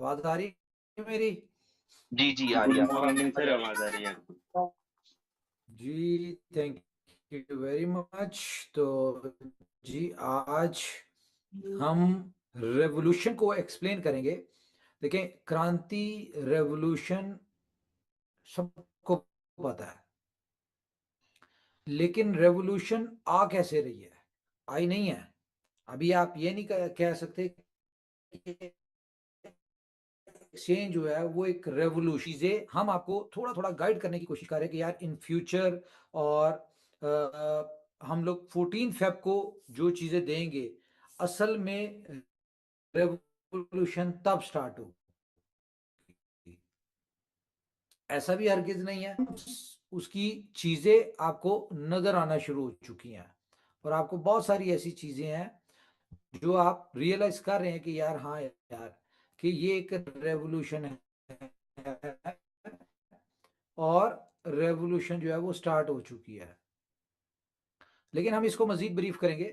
आवाज आ रही है मेरी? जी जी आ गुड रही है आपकी मॉर्निंग सर, आवाज आ रही है आपको। जी, थैंक यू वेरी मच। तो जी, आज हम रेवोल्यूशन को एक्सप्लेन करेंगे। देखें, क्रांति, रेवोल्यूशन सबको पता है, लेकिन रेवोल्यूशन आ कैसे रही है? आई नहीं है। अभी आप ये नहीं कह सकते कि एक्सचेंज जो है वो एक रेवोल्यूशन से। हम आपको थोड़ा थोड़ा गाइड करने की कोशिश कर रहे हैं कि यार इन फ्यूचर, और हम लोग 14 फेब को जो चीजें देंगे, असल में रेवोल्यूशन तब स्टार्ट हो। ऐसा भी हरगिज नहीं है। उसकी चीजें आपको नजर आना शुरू हो चुकी हैं, और आपको बहुत सारी ऐसी चीजें हैं जो आप रियलाइज कर रहे हैं कि यार, हाँ यार, कि ये एक रेवोल्यूशन है, और रेवोल्यूशन जो है वो स्टार्ट हो चुकी है। लेकिन हम इसको मजीद ब्रीफ करेंगे।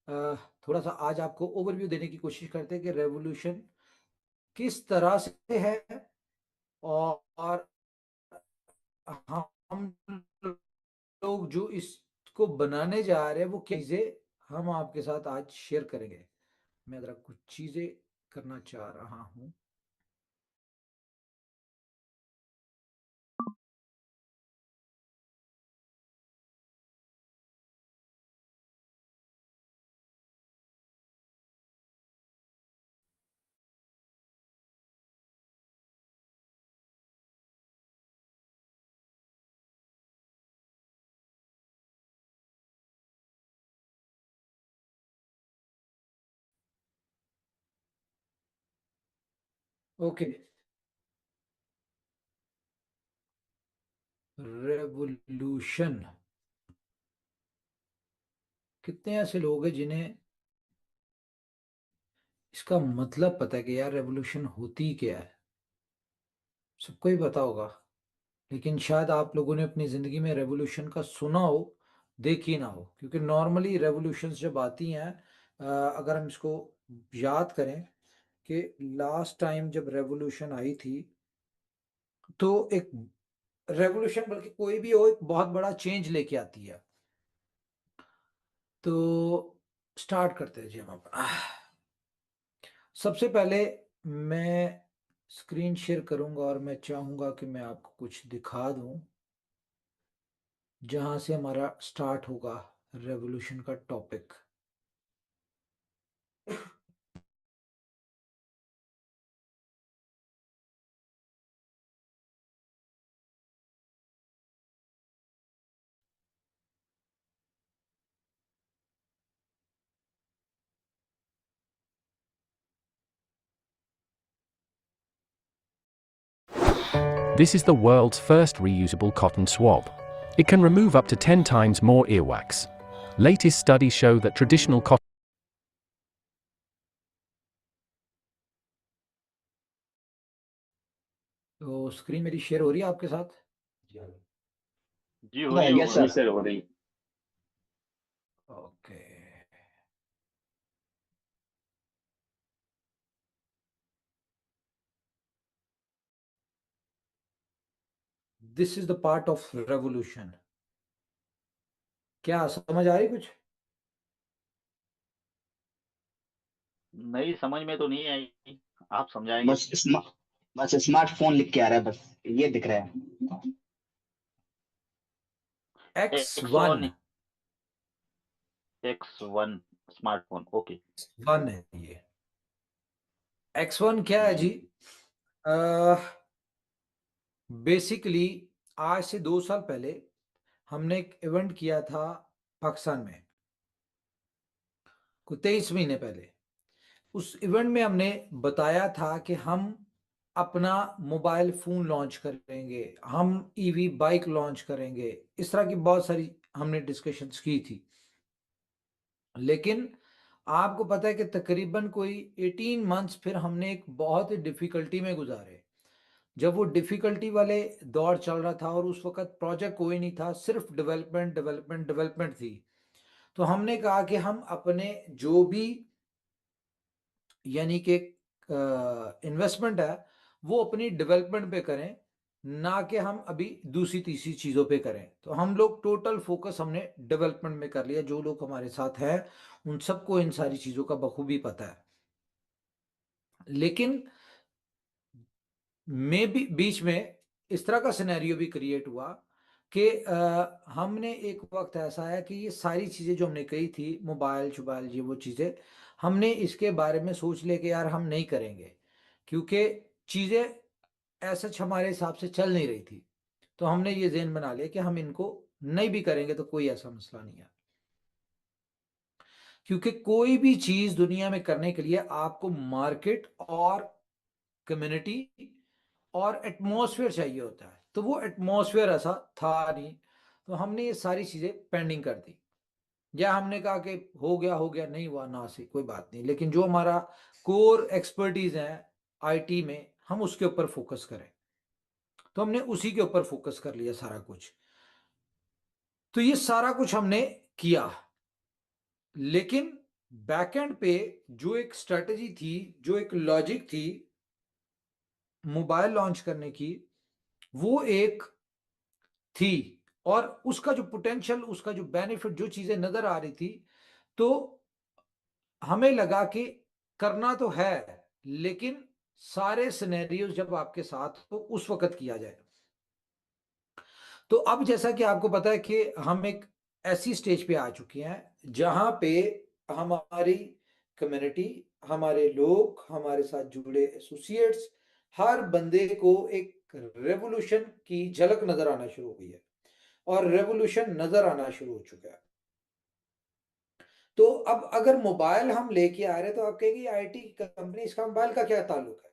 थोड़ा सा आज आपको ओवरव्यू देने की कोशिश करते हैं कि रेवोल्यूशन किस तरह से है, और हम लोग जो इसको बनाने जा रहे हैं वो क्या चीजें हम आपके साथ आज शेयर करेंगे। मैं जरा कुछ चीजें करना चाह रहा हूं। Okay, revolution. कितने ऐसे लोग हैं जिन्हें इसका मतलब पता है कि यार रेवोल्यूशन होती क्या है? सबको ही पता होगा, लेकिन शायद आप लोगों ने अपनी ज़िंदगी में रेवोल्यूशन का सुना हो, देखी ना हो। क्योंकि नॉर्मली रेवोल्यूशंस जब आती हैं, अगर हम इसको याद करें कि लास्ट टाइम जब रेवोल्यूशन आई थी, तो एक रेवोल्यूशन, बल्कि कोई भी हो, एक बहुत बड़ा चेंज लेके आती है। तो स्टार्ट करते हैं जी हम अपना। सबसे पहले मैं स्क्रीन शेयर करूंगा, और मैं चाहूंगा कि मैं आपको कुछ दिखा दूं जहां से हमारा स्टार्ट होगा रेवोल्यूशन का topic. This is the world's first reusable cotton swab. It can remove up to 10 times more earwax. Latest studies show that traditional cotton तो स्क्रीन मेरी शेयर हो रही है आपके साथ? जी हो रही है, यस जी सर। सर हो रही। Okay, this is the part of revolution. क्या समझ आ रही कुछ? नहीं, समझ में तो नहीं आई, आप समझाएंगे। बस स्मार्टफोन लिख के आ रहा है, बस ये दिख रहा है। X x one. One. X1 smartphone, okay. One है ये। X1 क्या है जी? बेसिकली आज से 2 साल पहले हमने एक इवेंट किया था पाकिस्तान में, को 23 महीने पहले। उस इवेंट में हमने बताया था कि हम अपना मोबाइल फोन लॉन्च करेंगे, हम ईवी बाइक लॉन्च करेंगे। इस तरह की बहुत सारी हमने डिस्कशंस की थी। लेकिन आपको पता है कि तकरीबन कोई 18 मंथ्स फिर हमने एक बहुत ही डिफिकल्टी में गुजारे। जब वो डिफिकल्टी वाले दौर चल रहा था, और उस वक्त प्रोजेक्ट कोई नहीं था, सिर्फ डेवलपमेंट डेवलपमेंट डेवलपमेंट थी। तो हमने कहा कि हम अपने जो भी, यानी कि इन्वेस्टमेंट है वो अपनी डेवलपमेंट पे करें, ना कि हम अभी दूसरी तीसरी चीज़ों पे करें। तो हम लोग टोटल फोकस हमने डेवलपमेंट में कर लिया। जो लोग हमारे साथ हैं उन सबको इन सारी चीज़ों का बखूबी पता है। लेकिन में भी बीच में इस तरह का सिनेरियो भी क्रिएट हुआ कि हमने एक वक्त ऐसा आया कि ये सारी चीज़ें जो हमने कही थी, मोबाइल शोबाइल ये वो चीज़ें, हमने इसके बारे में सोच लिया कि यार हम नहीं करेंगे, क्योंकि चीज़ें ऐसा हमारे हिसाब से चल नहीं रही थी। तो हमने ये ज़हन बना लिया कि हम इनको नहीं भी करेंगे तो कोई ऐसा मसला नहीं है। क्योंकि कोई भी चीज़ दुनिया में करने के लिए आपको मार्केट और कम्युनिटी और एटमॉस्फेयर चाहिए होता है। तो वो एटमॉस्फेयर ऐसा था नहीं, तो हमने ये सारी चीज़ें पेंडिंग कर दी, या हमने कहा कि हो गया, नहीं हुआ ना से कोई बात नहीं, लेकिन जो हमारा कोर एक्सपर्टीज है आईटी में, हम उसके ऊपर फोकस करें। तो हमने उसी के ऊपर फोकस कर लिया सारा कुछ। तो ये सारा कुछ हमने किया, लेकिन बैकएंड पे जो एक स्ट्रेटजी थी, जो एक लॉजिक थी मोबाइल लॉन्च करने की, वो एक थी, और उसका जो पोटेंशियल, उसका जो बेनिफिट, जो चीजें नजर आ रही थी, तो हमें लगा कि करना तो है, लेकिन सारे सिनेरियोज जब आपके साथ हो उस वक्त किया जाए। तो अब जैसा कि आपको पता है कि हम एक ऐसी स्टेज पे आ चुके हैं जहां पे हमारी कम्युनिटी, हमारे लोग, हमारे साथ जुड़े एसोसिएट्स, हर बंदे को एक रेवोल्यूशन की झलक नजर आना शुरू हो गई है, और रेवोल्यूशन नजर आना शुरू हो चुका है। तो अब अगर मोबाइल हम लेके आ रहे हैं, तो आप कहेंगे आईटी कंपनी, इसका मोबाइल का क्या ताल्लुक है?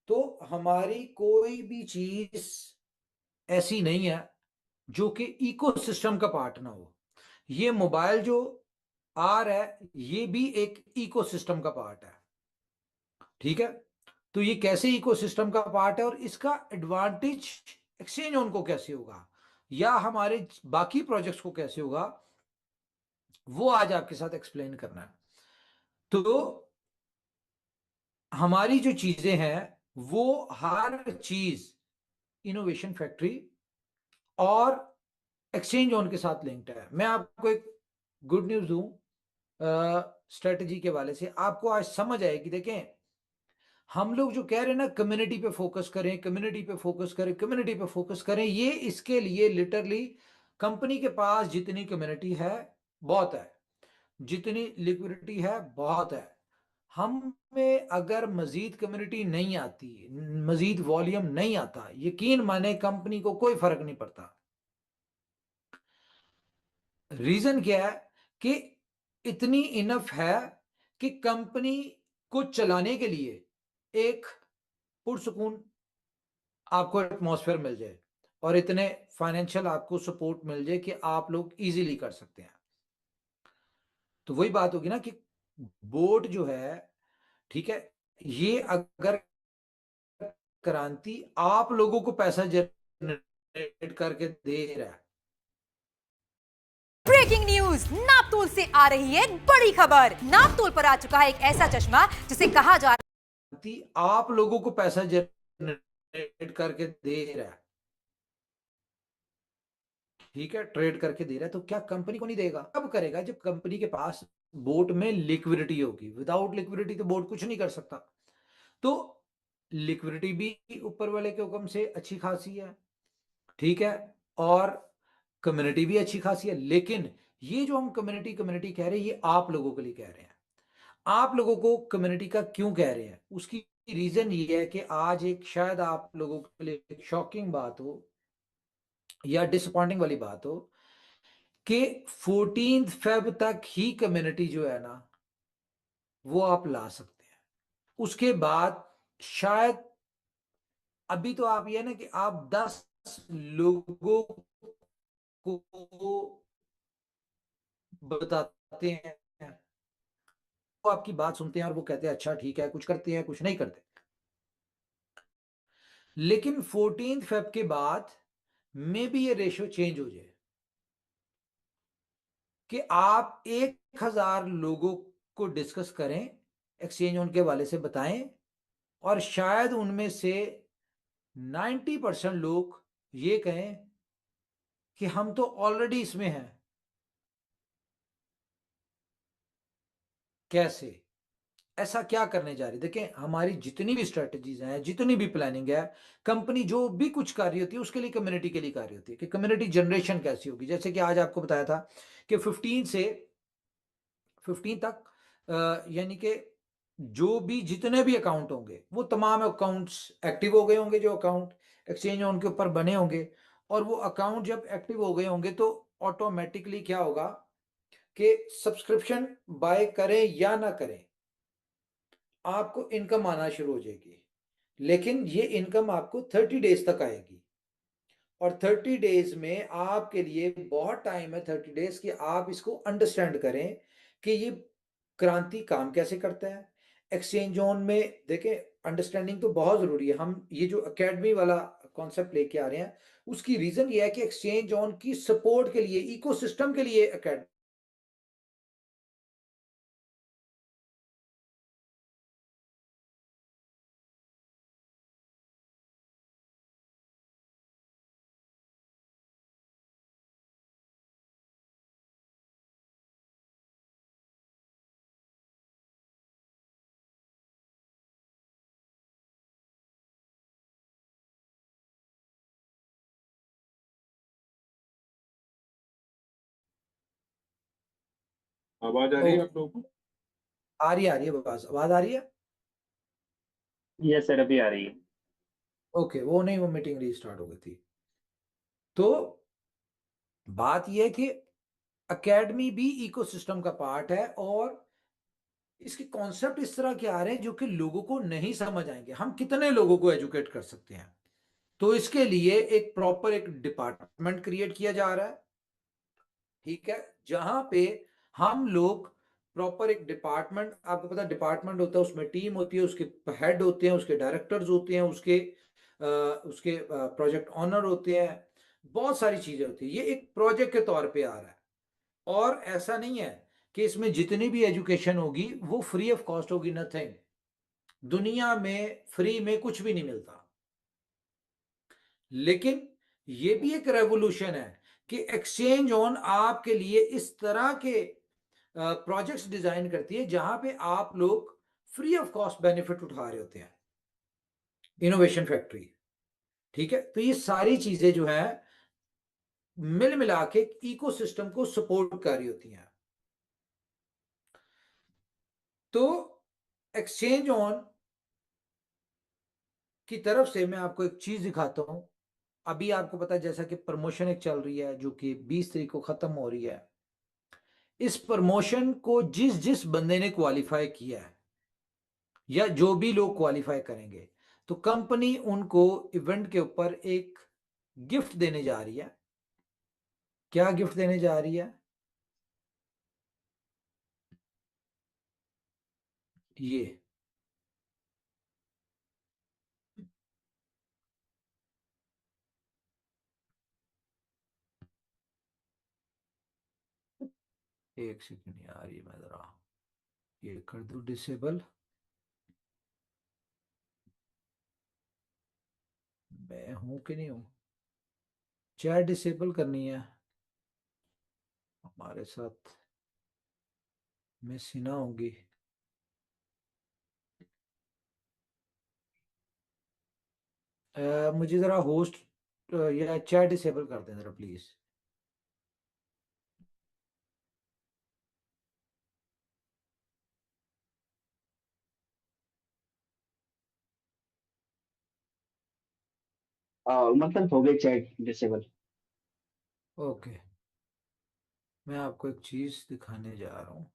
तो हमारी कोई भी चीज ऐसी नहीं है जो कि इकोसिस्टम का पार्ट ना हो। ये मोबाइल जो आ रहा है, ये भी एक इकोसिस्टम का पार्ट है, ठीक है? तो ये कैसे इकोसिस्टम का पार्ट है, और इसका एडवांटेज एक्सचेंज उनको कैसे होगा, या हमारे बाकी प्रोजेक्ट्स को कैसे होगा, वो आज आपके साथ एक्सप्लेन करना है। तो हमारी जो चीजें हैं वो हर चीज इनोवेशन फैक्ट्री और एक्सचेंज जोन के साथ लिंक्ड है। मैं आपको एक गुड न्यूज दूं स्ट्रेटजी के वाले से, आपको आज समझ आएगी। देखें, हम लोग जो कह रहे हैं ना, कम्युनिटी पे फोकस करें, कम्युनिटी पे फोकस करें, कम्युनिटी पे फोकस करें, ये इसके लिए लिटरली कंपनी के पास जितनी कम्युनिटी है बहुत है, जितनी लिक्विडिटी है बहुत है। हम में अगर मजीद कम्युनिटी नहीं आती, मजीद वॉल्यूम नहीं आता, यकीन माने कंपनी को कोई फर्क नहीं पड़ता। रीजन क्या है कि इतनी इनफ है कि कंपनी को चलाने के लिए एक पुरसुकून आपको एटमॉस्फेयर मिल जाए, और इतने फाइनेंशियल आपको सपोर्ट मिल जाए कि आप लोग इजीली कर सकते हैं। तो वही बात होगी ना कि बोर्ड जो है, ठीक है, ये अगर क्रांति आप लोगों को पैसा जनरेट करके दे रहा है। ब्रेकिंग न्यूज, नापतोल से आ रही है बड़ी खबर। नापतोल पर आ चुका है एक ऐसा चश्मा जिसे कहा जा आप लोगों को पैसा जनरेट करके दे रहा है, ठीक है, ट्रेड करके दे रहा है। तो क्या कंपनी को नहीं देगा? कब करेगा? जब कंपनी के पास बोर्ड में लिक्विडिटी होगी। विदाउट लिक्विडिटी तो बोर्ड कुछ नहीं कर सकता। तो लिक्विडिटी भी ऊपर वाले के हुक्म से अच्छी खासी है, ठीक है, और कम्युनिटी भी अच्छी खासी है। लेकिन ये जो हम कम्युनिटी कम्युनिटी कह रहे हैं, ये आप लोगों के लिए कह रहे हैं। आप लोगों को कम्युनिटी का क्यों कह रहे हैं? उसकी रीजन ये है कि आज एक शायद आप लोगों के लिए एक शॉकिंग बात हो या डिसअपॉइंटिंग वाली बात हो कि 14 फेब तक ही कम्युनिटी जो है ना, वो आप ला सकते हैं। उसके बाद शायद, अभी तो आप ये ना कि आप 10 लोगों को बताते हैं, वो आपकी बात सुनते हैं और वो कहते हैं अच्छा ठीक है, कुछ करते हैं कुछ नहीं करते। लेकिन 14 फेब के बाद में भी ये रेशियो चेंज हो जाए कि आप 1000 लोगों को डिस्कस करें एक्सचेंज ऑन के हवाले से बताएं, और शायद उनमें से 90% लोग ये कहें कि हम तो ऑलरेडी इसमें हैं। कैसे, ऐसा क्या करने जा रही? देखें, हमारी जितनी भी स्ट्रेटजीज हैं, जितनी भी प्लानिंग है, कंपनी जो भी कुछ कर रही होती है उसके लिए कम्युनिटी के लिए कर रही होती है कि कम्युनिटी जनरेशन कैसी होगी। जैसे कि आज आपको बताया था कि 15 से 15 तक यानी कि जो भी जितने भी अकाउंट होंगे वो तमाम अकाउंट्स एक्टिव हो गए होंगे, जो अकाउंट एक्सचेंज ऑन के ऊपर बने होंगे। और वो अकाउंट जब एक्टिव हो गए होंगे तो ऑटोमेटिकली क्या होगा कि सब्सक्रिप्शन बाय करें या ना करें, आपको इनकम आना शुरू हो जाएगी। लेकिन ये इनकम आपको 30 डेज तक आएगी, और 30 डेज में आपके लिए बहुत टाइम है, 30 डेज की आप इसको अंडरस्टैंड करें कि ये क्रांति काम कैसे करता है। एक्सचेंज ऑन में देखें, अंडरस्टैंडिंग तो बहुत जरूरी है। हम ये जो एकेडमी वाला कॉन्सेप्ट लेके आ रहे हैं, उसकी रीजन ये है कि एक्सचेंज ऑन की सपोर्ट के लिए, इकोसिस्टम के लिए एकेडमी आवाज आ रही है आप लोगों को? आ रही है आवाज आ रही है। यस सर, अभी आ रही है। ओके, वो नहीं, वो मीटिंग रीस्टार्ट हो गई थी। तो बात यह है कि एकेडमी भी इकोसिस्टम का पार्ट है, और इसके कॉन्सेप्ट इस तरह के आ रहे हैं जो कि लोगों को नहीं समझ आएंगे। हम कितने लोगों को एजुकेट कर सकते हैं? तो इसके लिए एक प्रॉपर एक डिपार्टमेंट क्रिएट किया जा रहा है, ठीक है, जहां पे हम लोग प्रॉपर एक डिपार्टमेंट, आपको पता डिपार्टमेंट होता है, उसमें टीम होती है, उसके हेड होते हैं, उसके डायरेक्टर्स होते हैं, उसके प्रोजेक्ट ऑनर होते हैं, बहुत सारी चीजें होती है। ये एक प्रोजेक्ट के तौर पे आ रहा है, और ऐसा नहीं है कि इसमें जितनी भी एजुकेशन होगी वो फ्री ऑफ कॉस्ट होगी, नथिंग। दुनिया में फ्री में कुछ भी नहीं मिलता। लेकिन ये भी एक रेवोल्यूशन है कि एक्सचेंज ऑन आपके लिए इस तरह के प्रोजेक्ट्स डिजाइन करती है जहां पे आप लोग फ्री ऑफ कॉस्ट बेनिफिट उठा रहे होते हैं। इनोवेशन फैक्ट्री, ठीक है। तो ये सारी चीजें जो है मिल मिला के इकोसिस्टम को सपोर्ट कर रही होती हैं। तो एक्सचेंज ऑन की तरफ से मैं आपको एक चीज दिखाता हूं। अभी आपको पता है जैसा कि प्रमोशन एक चल रही है जो कि 20 तारीख को खत्म हो रही है। इस प्रमोशन को जिस जिस बंदे ने क्वालिफाई किया है, या जो भी लोग क्वालिफाई करेंगे, तो कंपनी उनको इवेंट के ऊपर एक गिफ्ट देने जा रही है। क्या गिफ्ट देने जा रही है? ये एक सेकंड यार, ये मैं जरा ये कर दूं डिसेबल। मैं हूं कि नहीं हूं? चैट डिसेबल करनी है हमारे साथ, मैं सीना होंगी। मुझे जरा होस्ट या चैट डिसेबल कर दें जरा प्लीज। मतलब हो गए चैट डिसेबल। ओके, मैं आपको एक चीज दिखाने जा रहा हूँ।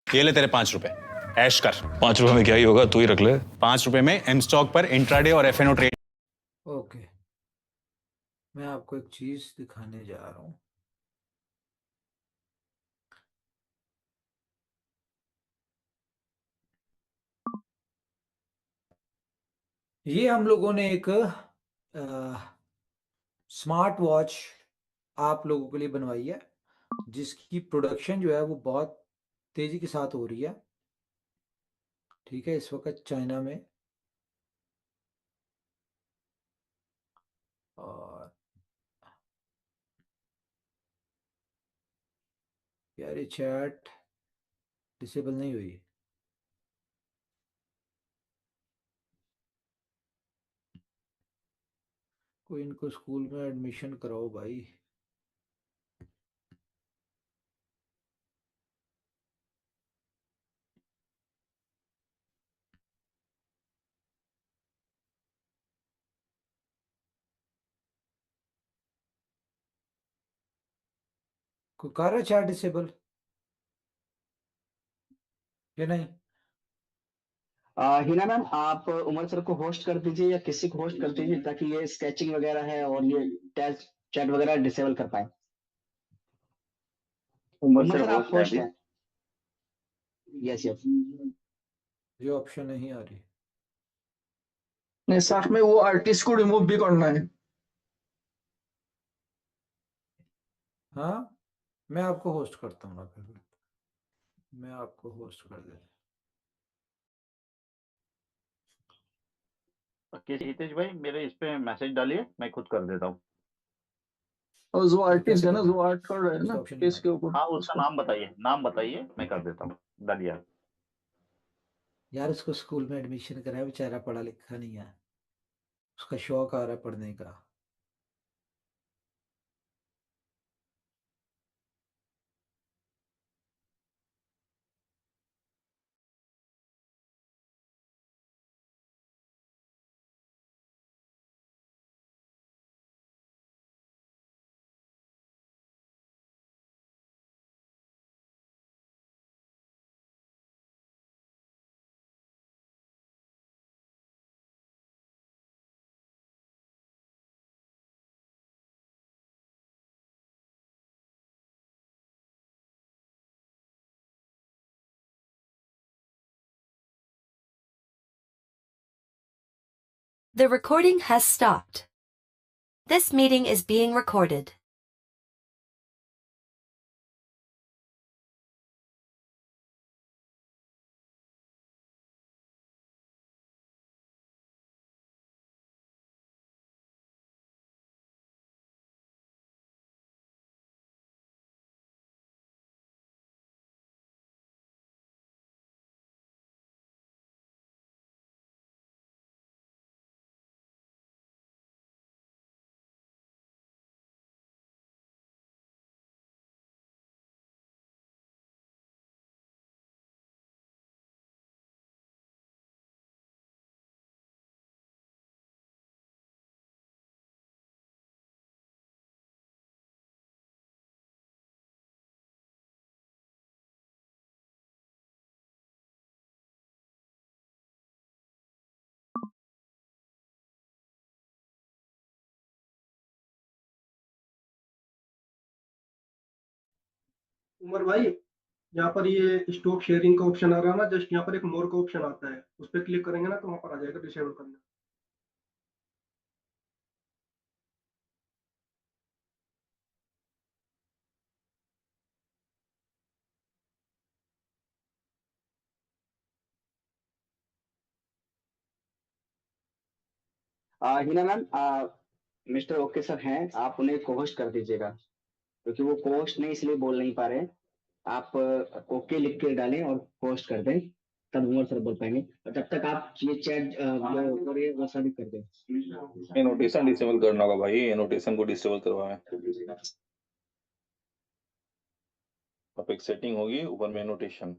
ये ले तेरे 5 रुपए, ऐश कर। 5 रुपए में क्या ही होगा, तू ही रख ले। 5 रुपए में एम स्टॉक पर इंट्राडे और एफएनओ ट्रेड। ओके, मैं आपको एक चीज दिखाने जा रहा हूँ। ये हम लोगों ने एक स्मार्ट वॉच आप लोगों के लिए बनवाई है, जिसकी प्रोडक्शन जो है वो बहुत तेजी के साथ हो रही है। ठीक है, इस वक्त चाइना में और यार ये चैट डिसेबल नहीं हुई। कोई इनको स्कूल में एडमिशन कराओ भाई। कोई कर रहा है चैट डिसेबल या नहीं? हिना मैम, आप उमर सर को होस्ट कर दीजिए या किसी को होस्ट कर दीजिए ताकि ये स्केचिंग वगैरह है और ये टेस्ट चैट वगैरह डिसेबल कर पाए। उमर उमर सर सर आप होस्ट है होस्ट अभी। हैं? Yes yes. ये ऑप्शन नहीं आ रही। नहीं, साथ में वो आर्टिस्ट को रिमूव भी करना है। हाँ, मैं आपको होस्ट करता हूँ ना फिर। मैं आपको होस्ट कर देता किसी हितेश भाई मेरे इस पे मैसेज डालिए, मैं खुद कर देता हूँ। और जो तो आर्टिस्ट कैसे है ना, करना जो आर्ट कर रहे हैं इसका ना ऑप्शन नहीं आ फेस के रहा। ऊपर, हाँ, उसका उसको। नाम बताइए, मैं कर देता हूँ। डालिए। यार उसको स्कूल में एडमिशन कराया, बेचारा पढ़ा लिखा नहीं है, उसका शौक आ रहा है पढ़ने का। The recording has stopped. This meeting is being recorded. Umar भाई, यहाँ पर ये स्टॉप शेयरिंग का ऑप्शन आ रहा है ना, जस्ट यहाँ पर एक मोर का ऑप्शन आता है, उस पर क्लिक करेंगे ना तो वहाँ पर आ जाएगा डिसेबल करना। Hina ma'am, mister okay sir हैं, आप उन्हें कोहोस्ट कर दीजिएगा क्योंकि वो कोहोस्ट नहीं इसलिए बोल नहीं पा रहे। आप ओके लिख के डालें और पोस्ट कर दें, तब उमर सर बोल पाएंगे। और तब तक आप ये चैट जो हो रही है वो सबमिट कर दें। एनोटेशन डिसेबल करना होगा भाई, एनोटेशन को डिसेबल करवाएं। अब एक सेटिंग होगी ऊपर में एनोटेशन।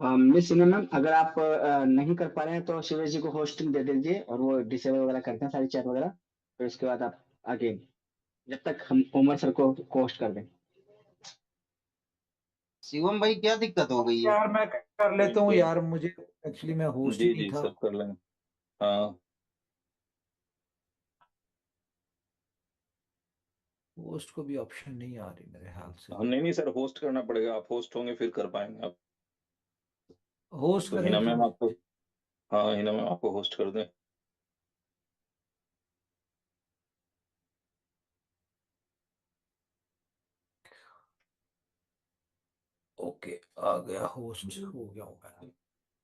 मिस सिन्हा मैम, अगर आप नहीं कर पा रहे हैं तो शिवेश जी को होस्टिंग दे दीजिए और वो डिसेबल वगैरह करते हैं सारी चैट वगैरह, फिर उसके बाद आप आगे, जब तक हम उमर सर को होस्ट कर दें। शिवम भाई क्या दिक्कत हो गई है? यार मैं कर लेता हूँ यार, मुझे एक्चुअली मैं होस्ट ही जी नहीं जी था। सब कर लेंगे। हाँ होस्ट को भी ऑप्शन नहीं आ रही मेरे ख्याल से। नहीं नहीं सर, होस्ट करना पड़ेगा, आप होस्ट होंगे फिर कर पाएंगे आप। होस्ट तो करें हिना फिर मैम आपको, मुझे। हाँ हिना मैम आपको होस्ट कर दें। ओके, आ गया, होस्ट हो गया होगा।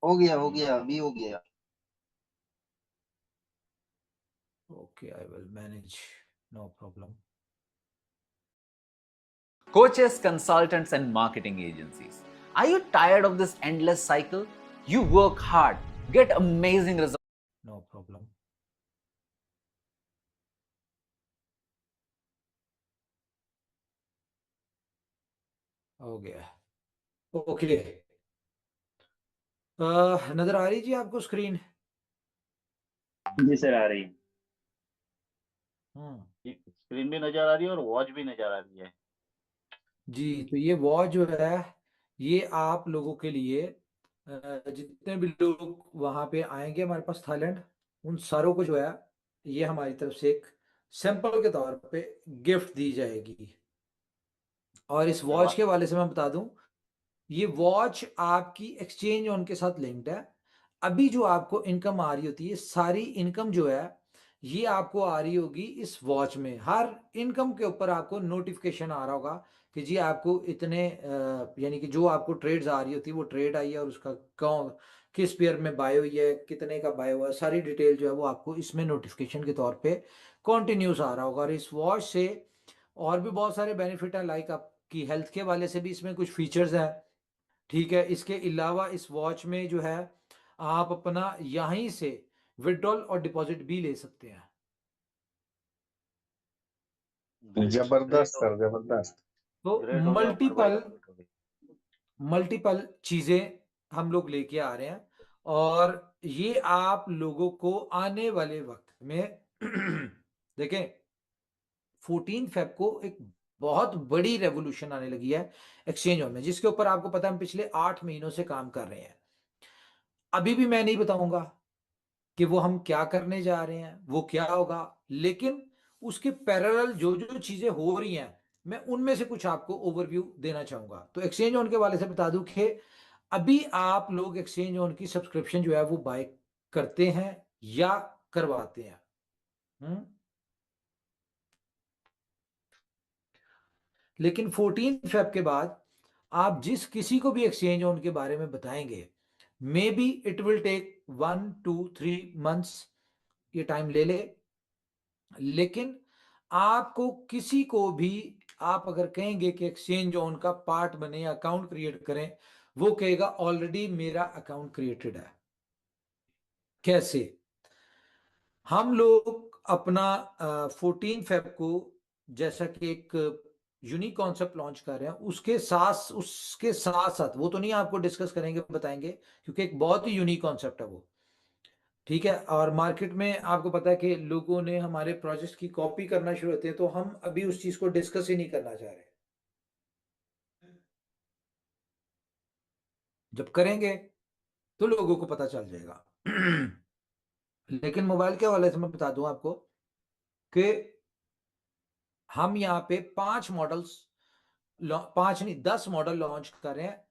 हो गया अभी हो गया। Okay, I will manage, no problem. Coaches, consultants, and marketing agencies. Are you tired of this endless cycle? You work hard, get amazing results. No problem. हो गया। ओके, नजर आ रही जी आपको स्क्रीन? जी सर, आ रही है। स्क्रीन भी नजर आ रही है और वॉच भी नजर आ रही है। जी, तो ये वॉच जो है ये आप लोगों के लिए जितने भी लोग वहां पे आएंगे हमारे पास थाईलैंड, उन सारों को जो है ये हमारी तरफ से एक सैंपल के तौर पे गिफ्ट दी जाएगी। और इस वॉच के हवाले से मैं बता दूं, ये वॉच आपकी एक्सचेंज ऑन के साथ लिंक्ड है। अभी जो आपको इनकम आ रही होती है, सारी इनकम जो है ये आपको आ रही होगी इस वॉच में। हर इनकम के ऊपर आपको नोटिफिकेशन आ रहा होगा कि जी आपको इतने यानी कि जो आपको ट्रेड्स आ रही होती है वो ट्रेड आई है और उसका कौन किस पेयर में बाय हुई है, कितने का बाय हुआ है, सारी डिटेल जो है वो आपको इसमें नोटिफिकेशन के तौर पे कॉन्टिन्यूस आ रहा होगा। और इस वॉच से और भी बहुत सारे बेनिफिट हैं, लाइक आपकी हेल्थ के वाले से भी इसमें कुछ फीचर्स हैं। ठीक है, इसके अलावा इस वॉच में जो है आप अपना यहीं से विड्रॉल और डिपॉजिट भी ले सकते हैं। जबरदस्त सर, जबरदस्त। तो ग्रेट हो गया उमर भाई। मल्टीपल चीजें हम लोग लेके आ रहे हैं और ये आप लोगों को आने वाले वक्त में देखें 14 फेब को एक बहुत बड़ी रेवोल्यूशन आने लगी है एक्सचेंज ऑन में, जिसके ऊपर आपको पता है हम पिछले 8 महीनों से काम कर रहे हैं। अभी भी मैं नहीं बताऊंगा कि वो हम क्या करने जा रहे हैं, वो क्या होगा, लेकिन उसके पैरेलल जो जो चीजें हो रही हैं मैं उनमें से कुछ आपको ओवरव्यू देना चाहूंगा। तो एक्सचेंज ऑन के वाले से बता दूं कि अभी आप लोग एक्सचेंज ऑन की सब्सक्रिप्शन जो है वो बाय करते हैं या करवाते हैं। लेकिन 14 फेब के बाद आप जिस किसी को भी एक्सचेंज ऑन के बारे में बताएंगे, maybe it will take 1 2 3 months, ये टाइम ले ले, लेकिन आपको किसी को भी आप अगर कहेंगे कि एक्सचेंज ऑन का पार्ट बने, अकाउंट क्रिएट करें, वो कहेगा ऑलरेडी मेरा अकाउंट क्रिएटेड है। कैसे? हम लोग अपना 14 फेब को जैसा कि एक यूनिक कॉन्सेप्ट लॉन्च कर रहे हैं, उसके साथ साथ वो तो नहीं आपको डिस्कस करेंगे, बताएंगे, क्योंकि एक बहुत ही यूनिक कॉन्सेप्ट है वो। ठीक है, और मार्केट में आपको पता है कि लोगों ने हमारे प्रोजेक्ट की कॉपी करना शुरू होते हैं, तो हम अभी उस चीज को डिस्कस ही नहीं करना चाह रहे। जब करेंगे तो लोगों को पता चल जाएगा। लेकिन मोबाइल के हवाले से मैं बता दूं आपको कि हम यहाँ पे 5 मॉडल्स, 5 नहीं 10 मॉडल लॉन्च कर रहे हैं।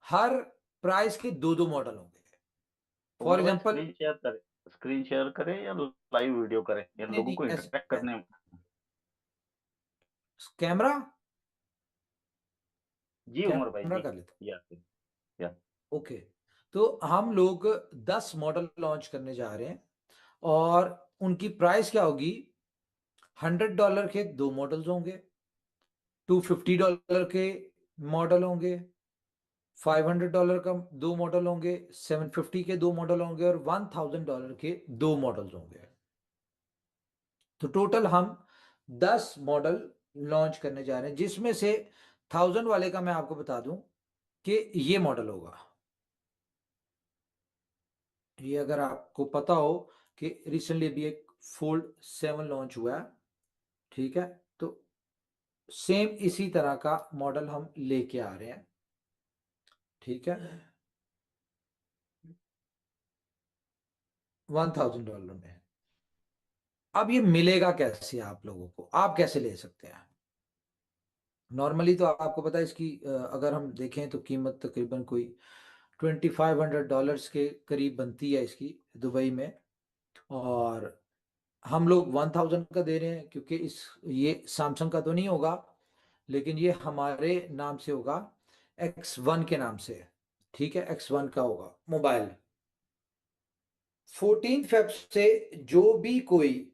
हर प्राइस के 2-2 मॉडल होंगे। फॉर एग्जांपल स्क्रीन शेयर करें या लाइव वीडियो करें या लोगों को इंटरेक्ट करने में? कैमरा जी उमर भाई जी, कर लेते या ओके। तो हम लोग 10 मॉडल लॉन्च करने जा रहे हैं और उनकी प्राइस क्या होगी? $100 के 2 मॉडल्स होंगे, $250 के मॉडल होंगे, $500 का 2 मॉडल होंगे, $750 के 2 मॉडल होंगे और $1000 के 2 मॉडल्स होंगे। तो टोटल हम 10 मॉडल लॉन्च करने जा रहे हैं, जिसमें से 1000 वाले का मैं आपको बता दूं कि ये मॉडल होगा। ये अगर आपको पता हो कि रिसेंटली भी एक फोल्ड 7 लॉन्च हुआ है, ठीक है, तो सेम इसी तरह का मॉडल हम लेके आ रहे हैं। ठीक है, $1000 में। अब ये मिलेगा कैसे आप लोगों को, आप कैसे ले सकते हैं? नॉर्मली तो आपको पता है इसकी अगर हम देखें तो कीमत तकरीबन कोई $2500 के करीब बनती है इसकी दुबई में, और हम लोग 1000 का दे रहे हैं क्योंकि ये सैमसंग का तो नहीं होगा, लेकिन ये हमारे नाम से होगा। X1 के नाम से, ठीक है, X1 का होगा मोबाइल। 14 फेब से जो भी कोई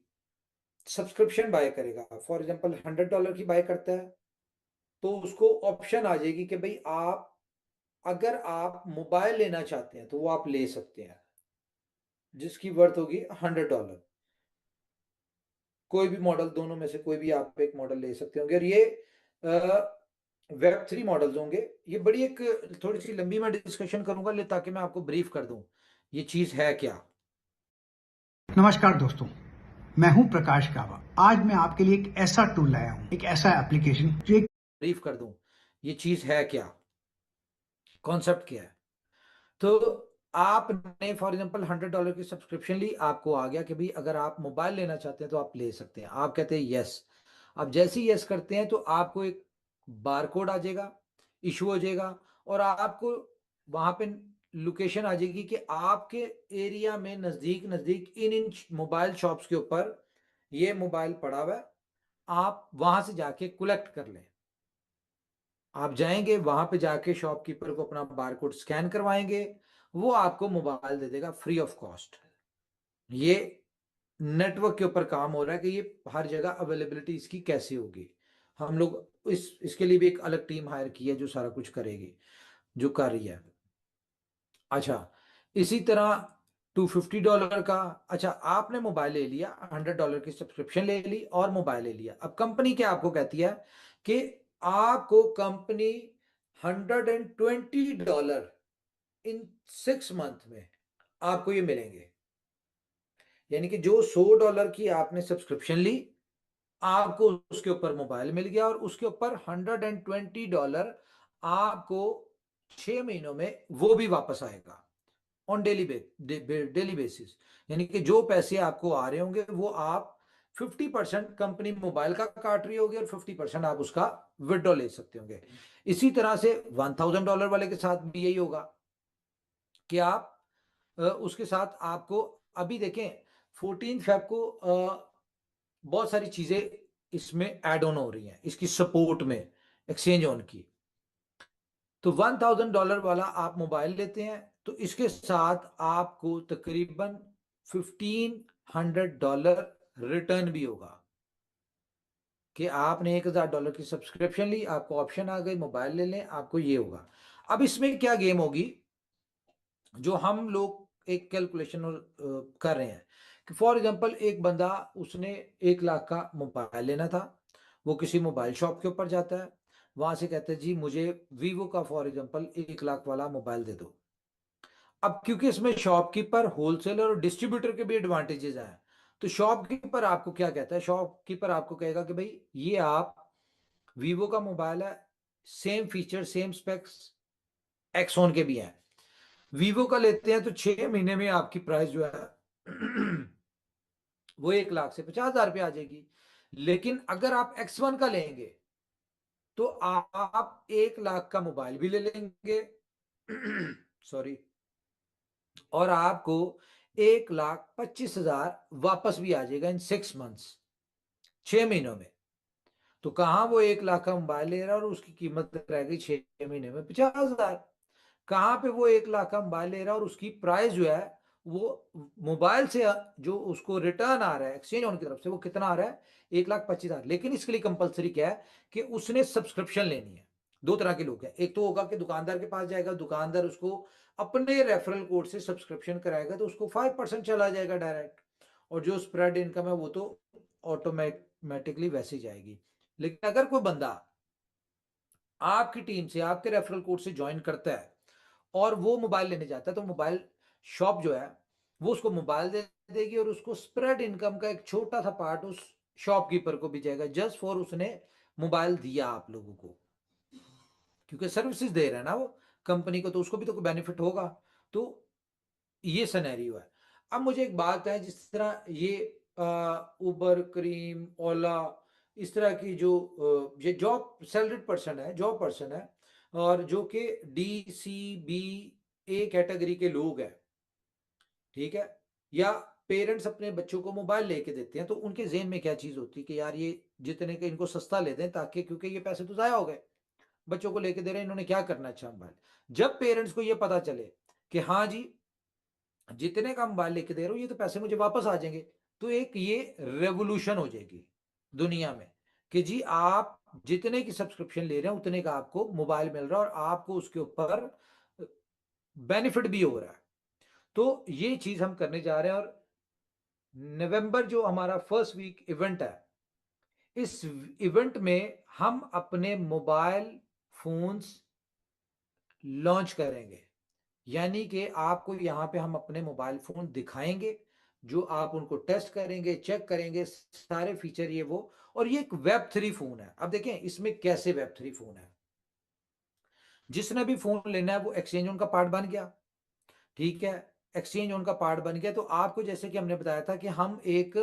सब्सक्रिप्शन बाय करेगा, फॉर एग्जांपल $100 की बाय करता है, तो उसको ऑप्शन आ जाएगी कि भाई आप अगर आप मोबाइल लेना चाहते हैं तो वो आप ले सकते हैं, जिसकी वर्थ होगी $100। कोई भी मॉडल, दोनों में से कोई भी आप एक मॉडल ले सकते होंगे। और ये Web3 मॉडल्स होंगे। ये बड़ी एक थोड़ी सी लंबी मैं डिस्कशन करूंगा ताकि मैं आपको ब्रीफ कर दूं ये चीज है क्या। नमस्कार दोस्तों, मैं हूं प्रकाश कावा। आज मैं आपके लिए एक ऐसा टूल लाया हूं, एक ऐसा एप्लीकेशन जो एक ब्रीफ कर दूं ये चीज है क्या, कॉन्सेप्ट क्या है। तो आपने फॉर एग्जांपल $100 की सब्सक्रिप्शन ली, आपको आ गया कि भाई अगर आप मोबाइल लेना चाहते हैं तो आप ले सकते हैं। आप कहते हैं यस। अब जैसे ही यस करते हैं तो आपको एक बारकोड आ जाएगा, इशू हो जाएगा, और आपको वहां पे लोकेशन आ जाएगी कि आपके एरिया में नजदीक नजदीक इन मोबाइल शॉप्स के ऊपर ये मोबाइल पड़ा हुआ है, आप वहां से जाके कलेक्ट कर लें। आप जाएंगे वहां पे जाके शॉपकीपर को अपना बारकोड स्कैन करवाएंगे, वो आपको मोबाइल दे देगा फ्री ऑफ कॉस्ट। ये नेटवर्क के ऊपर काम हो रहा है कि ये हर जगह अवेलेबिलिटी इसकी कैसे होगी। हम लोग इसके लिए भी एक अलग टीम हायर की है जो सारा कुछ करेगी, जो कर रही है। अच्छा, इसी तरह $250 का, अच्छा आपने मोबाइल ले लिया, $100 की सब्सक्रिप्शन ले ली और मोबाइल ले लिया। अब कंपनी क्या आपको कहती है कि आपको कंपनी $120 इन 6 मंथ में आपको ये मिलेंगे। यानी कि जो $100 की आपने सब्सक्रिप्शन ली, आपको उसके ऊपर मोबाइल मिल गया, और उसके ऊपर $120 आपको 6 महीनों में वो भी वापस आएगा ऑन डेली बेसिस। यानी कि जो पैसे आपको आ रहे होंगे वो आप 50% कंपनी मोबाइल का काट रही होगी और 50% आप उसका विड्रॉ ले सकते होंगे। इसी तरह से $1000 वाले के साथ भी यही होगा कि आप उसके साथ आपको, अभी देखें 14 फेब को बहुत सारी चीजें इसमें ऐड ऑन हो रही हैं इसकी सपोर्ट में, एक्सचेंज ऑन की। तो $1000 वाला आप मोबाइल लेते हैं तो इसके साथ आपको तकरीबन $1500 रिटर्न भी होगा कि आपने $1000 की सब्सक्रिप्शन ली, आपको ऑप्शन आ गई मोबाइल ले लें, आपको ये होगा। अब इसमें क्या गेम होगी, जो हम लोग एक कैलकुलेशन कर रहे हैं कि फॉर एग्जांपल एक बंदा, उसने 1 लाख का मोबाइल लेना था, वो किसी मोबाइल शॉप के ऊपर जाता है, वहां से कहते हैं जी मुझे वीवो का फॉर एग्जांपल 1 लाख वाला मोबाइल दे दो। अब क्योंकि इसमें शॉपकीपर, होलसेलर और डिस्ट्रीब्यूटर के भी एडवांटेजेस हैं, तो शॉपकीपर आपको क्या कहता है, शॉपकीपर आपको कहेगा कि भाई ये आप वीवो का मोबाइल है, same feature same specs Axon के भी हैं, वीवो का लेते हैं तो 6 महीने में आपकी प्राइस जो है वो 1 लाख से 50,000 रुपये आ जाएगी। लेकिन अगर आप X1 का लेंगे तो आप 1 लाख का मोबाइल भी ले लेंगे सॉरी, और आपको 1,25,000 वापस भी आ जाएगा इन 6 मंथ्स, 6 महीनों में। तो कहां वो 1 लाख का मोबाइल ले रहा है और उसकी कीमत रह गई 6 महीने में 50,000। कहां पे वो 1 लाख का मोबाइल ले रहा है और उसकी प्राइस जो है वो मोबाइल से जो उसको रिटर्न आ रहा है एक्सचेंज ऑन की तरफ से, वो कितना आ रहा है 1,25,000। लेकिन इसके लिए कंपलसरी क्या है कि उसने सब्सक्रिप्शन लेनी है। 2 तरह के लोग हैं, एक तो होगा कि दुकानदार के पास जाएगा, दुकानदार उसको अपने रेफरल कोड से सब्सक्रिप्शन कराएगा तो उसको 5% चला जाएगा डायरेक्ट, और जो स्प्रेड इनकम है वो तो ऑटोमेटिकली वैसे जाएगी। लेकिन अगर कोई बंदा आपकी टीम से, आपके रेफरल कोड से ज्वाइन करता है और वो मोबाइल लेने जाता है, तो मोबाइल शॉप जो है वो उसको मोबाइल दे देगी और उसको स्प्रेड इनकम का एक छोटा सा पार्ट उस शॉपकीपर को भी जाएगा, जस्ट फॉर उसने मोबाइल दिया आप लोगों को, क्योंकि सर्विसेज दे रहा है ना वो कंपनी को, तो उसको भी तो कोई बेनिफिट होगा। तो ये सिनेरियो है। अब मुझे एक बात है, जिस तरह ये उबर, क्रीम, ओला, इस तरह की जो ये जॉब सैलरीड पर्सन है, जॉब पर्सन है, और जो कि DCBA कैटेगरी के लोग हैं, ठीक है, या पेरेंट्स अपने बच्चों को मोबाइल लेके देते हैं, तो उनके जेहन में क्या चीज होती है कि यार ये जितने के इनको सस्ता ले दें, ताकि क्योंकि ये पैसे तो जाया हो गए, बच्चों को लेके दे रहे हैं, इन्होंने क्या करना है अच्छा मोबाइल। जब पेरेंट्स को ये पता चले कि हाँ जी जितने का मोबाइल लेके दे रहे हो ये तो पैसे मुझे वापस आ जाएंगे, तो एक ये रेवोल्यूशन हो जाएगी दुनिया में कि जी आप जितने की सब्सक्रिप्शन ले रहे हैं उतने का आपको मोबाइल मिल रहा है और आपको उसके ऊपर बेनिफिट भी हो रहा है। तो ये चीज हम करने जा रहे हैं और नवंबर जो हमारा फर्स्ट वीक इवेंट है, इस इवेंट में हम अपने मोबाइल फोन्स लॉन्च करेंगे, यानी कि आपको यहाँ पे हम अपने मोबाइल फोन दिखाएंगे जो आप उनको टेस्ट करेंगे, चेक करेंगे सारे फीचर ये वो। और ये एक Web3 फोन है। अब देखें इसमें कैसे Web3 फोन है, जिसने भी फोन लेना है वो एक्सचेंज उनका पार्ट बन गया, ठीक है, एक्सचेंज उनका पार्ट बन गया। तो आपको जैसे कि हमने बताया था कि हम एक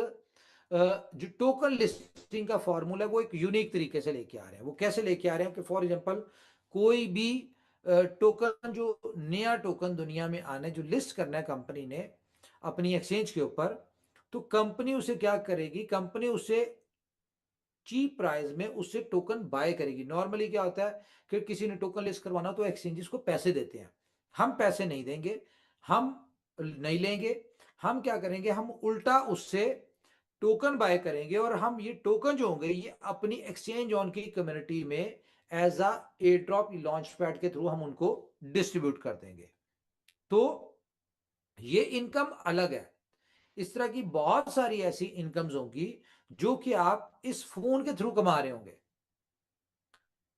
जो टोकन लिस्टिंग का फॉर्मूला है वो एक यूनिक तरीके से लेके आ रहे हैं। वो कैसे लेके आ रहे हैं कि फॉर एग्जांपल कोई भी टोकन, जो नया टोकन दुनिया में आना है, जो लिस्ट करना है कंपनी ने अपनी एक्सचेंज के ऊपर, तो कंपनी उसे क्या करेगी, कंपनी उसे चीप प्राइस में उससे टोकन बाय करेगी। नॉर्मली क्या होता है कि किसी ने टोकन लिस्ट करवाना तो एक्सचेंजेस को पैसे देते हैं, हम पैसे नहीं देंगे, हम नहीं लेंगे, हम क्या करेंगे, हम उल्टा उससे टोकन बाय करेंगे और हम ये टोकन जो होंगे ये अपनी एक्सचेंज ऑन की कम्युनिटी में as a airdrop launch pad के थ्रू हम उनको डिस्ट्रीब्यूट कर देंगे। तो ये इनकम अलग है। इस तरह की बहुत सारी ऐसी इनकम्स होंगी जो कि आप इस फोन के थ्रू कमा रहे होंगे।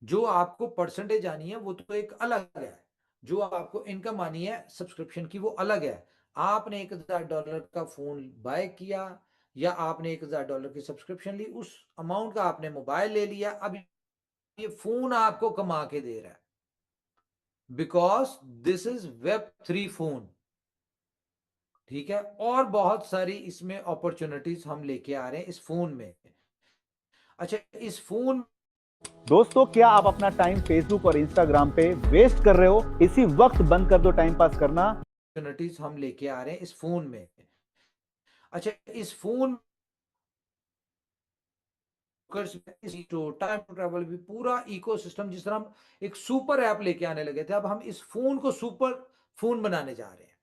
जो आपको परसेंटेज आनी है वो तो एक अलग है, जो आपको इनकम आनी है सब्सक्रिप्शन की वो अलग है। आपने $1000 का फोन बाय किया या आपने $1000 की सब्सक्रिप्शन ली, उस अमाउंट का आपने मोबाइल ले लिया, अब ये फोन आपको कमा के दे रहा है, because this is Web3 phone, ठीक है। और बहुत सारी इसमें अपॉर्चुनिटीज हम लेके आ रहे हैं इस फोन में। अच्छा, इस फोन दोस्तों, क्या आप अपना टाइम फेसबुक और इंस्टाग्राम पे वेस्ट कर रहे हो? इसी वक्त बंद कर दो टाइम पास करना। अपॉर्चुनिटीज हम लेके आ रहे हैं इस फोन में। अच्छा, इस फोन टाइम ट्रैवल भी पूरा इकोसिस्टम, जिस तरह हम एक सुपर ऐप लेके आने लगे थे, अब हम इस फोन को सुपर फोन बनाने जा रहे हैं।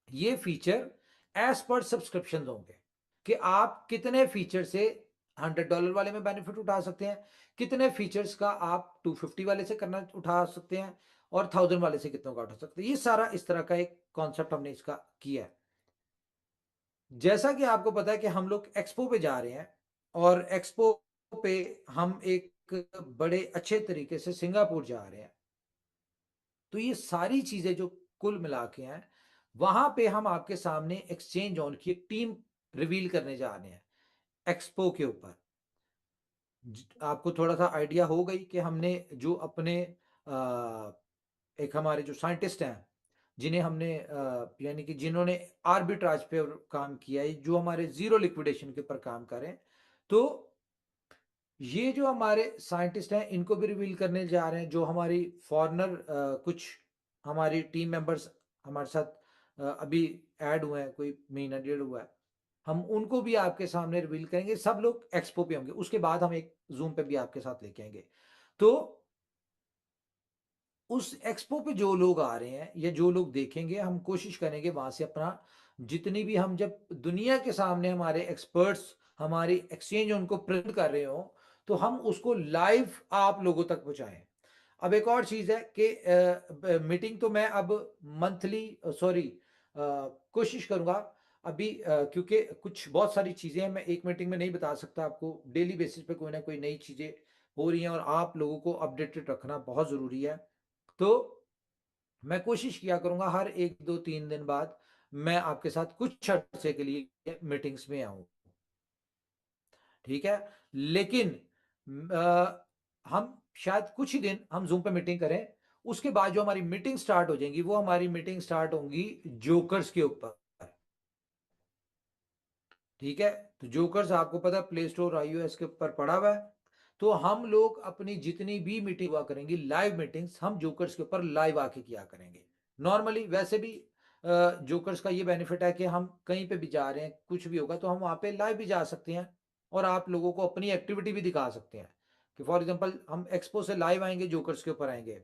ये फीचर एज पर सब्सक्रिप्शन होंगे कि आप कितने फीचर से $100 वाले में बेनिफिट उठा सकते हैं, कितने फीचर्स का आप 250 वाले से करना उठा सकते हैं और 1000 वाले से कितनों का उठा सकते हैं। ये सारा इस तरह का एक कॉन्सेप्ट हमने इसका किया है। जैसा कि आपको पता है कि हम लोग एक्सपो पे जा रहे हैं और एक्सपो पे हम एक बड़े अच्छे तरीके से सिंगापुर जा रहे हैं। तो ये सारी चीजें जो कुल मिला के हैं, वहां पे हम आपके सामने एक्सचेंज ऑन की टीम रिवील करने जा रहे हैं एक्सपो के ऊपर। आपको थोड़ा सा आइडिया हो गई कि हमने जो अपने एक हमारे जो साइंटिस्ट हैं जिन्हें हमने यानी कि जिन्होंने आर्बिट्राज पे काम किया है, जो हमारे जीरो लिक्विडेशन के ऊपर काम करें, तो ये जो हमारे साइंटिस्ट हैं इनको भी रिवील करने जा रहे हैं। जो हमारी फॉरेनर कुछ हमारी टीम मेंबर्स हमारे साथ अभी ऐड हुए हैं, कोई महीना डेढ़ हुआ है, हम उनको भी आपके सामने रिवील करेंगे। सब लोग एक्सपो पे होंगे, उसके बाद हम एक जूम पे भी आपके साथ लेके आएंगे। तो उस एक्सपो पे जो लोग आ रहे हैं या जो लोग देखेंगे, हम कोशिश करेंगे वहां से अपना जितनी भी, हम जब दुनिया के सामने हमारे एक्सपर्ट्स हमारी एक्सचेंज उनको प्रेजेंट कर रहे हो, तो हम उसको लाइव आप लोगों तक पहुंचाएं। अब एक और चीज है कि मीटिंग तो मैं अब मंथली कोशिश करूंगा अभी, क्योंकि कुछ बहुत सारी चीजें हैं, मैं एक मीटिंग में नहीं बता सकता आपको। डेली बेसिस पे कोई ना कोई नई चीजें हो रही हैं और आप लोगों को अपडेटेड रखना बहुत जरूरी है। तो मैं कोशिश किया करूंगा हर 1-2-3 दिन बाद मैं आपके साथ कुछ अर्से के लिए मीटिंग्स में आऊं, ठीक है। लेकिन हम शायद कुछ ही दिन हम जूम पे मीटिंग करें, उसके बाद जो हमारी मीटिंग स्टार्ट हो जाएंगी वो हमारी मीटिंग स्टार्ट होंगी जोकर्स के ऊपर, ठीक है। तो जोकर्स आपको पता है प्ले स्टोर iOS के ऊपर पड़ा हुआ है। तो हम लोग अपनी जितनी भी मीटिंग हुआ करेंगी, लाइव मीटिंग्स, हम जोकर्स के ऊपर लाइव आके किया करेंगे। नॉर्मली वैसे भी जोकर्स का ये बेनिफिट है कि हम कहीं पे भी जा रहे हैं, कुछ भी होगा तो हम वहां पे लाइव भी जा सकते हैं और आप लोगों को अपनी एक्टिविटी भी दिखा सकते हैं कि फॉर एग्जांपल हम एक्सपो से लाइव आएंगे, जोकर्स के ऊपर आएंगे,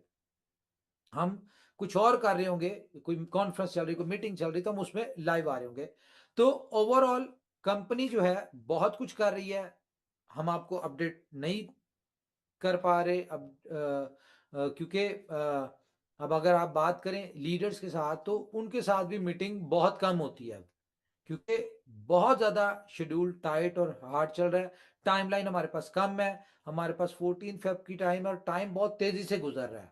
हम कुछ और कर रहे होंगे, कोई कॉन्फ्रेंस चल रही, कोई मीटिंग चल रही, तो हम उसमें लाइव आ रहे होंगे। तो ओवरऑल कंपनी जो है बहुत कुछ कर रही है, हम आपको अपडेट नहीं कर पा रहे अब, क्योंकि अब अगर आप बात करें लीडर्स के साथ, तो उनके साथ भी मीटिंग बहुत कम होती है अब, क्योंकि बहुत ज़्यादा शेड्यूल टाइट और हार्ड चल रहा है। टाइमलाइन हमारे पास कम है, हमारे पास 14 फेब की टाइम है और टाइम बहुत तेज़ी से गुजर रहा है,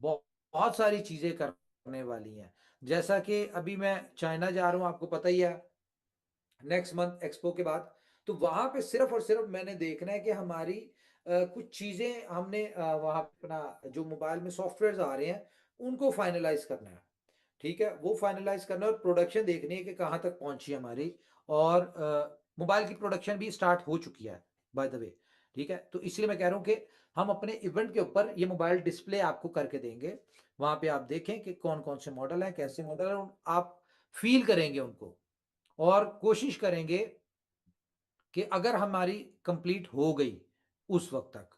बहुत सारी चीज़ें करने वाली हैं। जैसा कि अभी मैं चाइना जा रहा हूँ, आपको पता ही है, नेक्स्ट मंथ एक्सपो के बाद, तो वहाँ पे सिर्फ और सिर्फ मैंने देखना है कि हमारी कुछ चीज़ें हमने वहाँ अपना जो मोबाइल में सॉफ्टवेयर आ रहे हैं उनको फाइनलाइज करना है, ठीक है, वो फाइनलाइज करना है और प्रोडक्शन देखनी है कि कहाँ तक पहुंची हमारी, और मोबाइल की प्रोडक्शन भी स्टार्ट हो चुकी है बाय द वे, ठीक है। तो इसलिए मैं कह रहा हूँ कि हम अपने इवेंट के ऊपर ये मोबाइल डिस्प्ले आपको करके देंगे, वहां पे आप देखें कि कौन कौन से मॉडल हैं, कैसे मॉडल हैं, आप फील करेंगे उनको, और कोशिश करेंगे कि अगर हमारी कंप्लीट हो गई उस वक्त तक,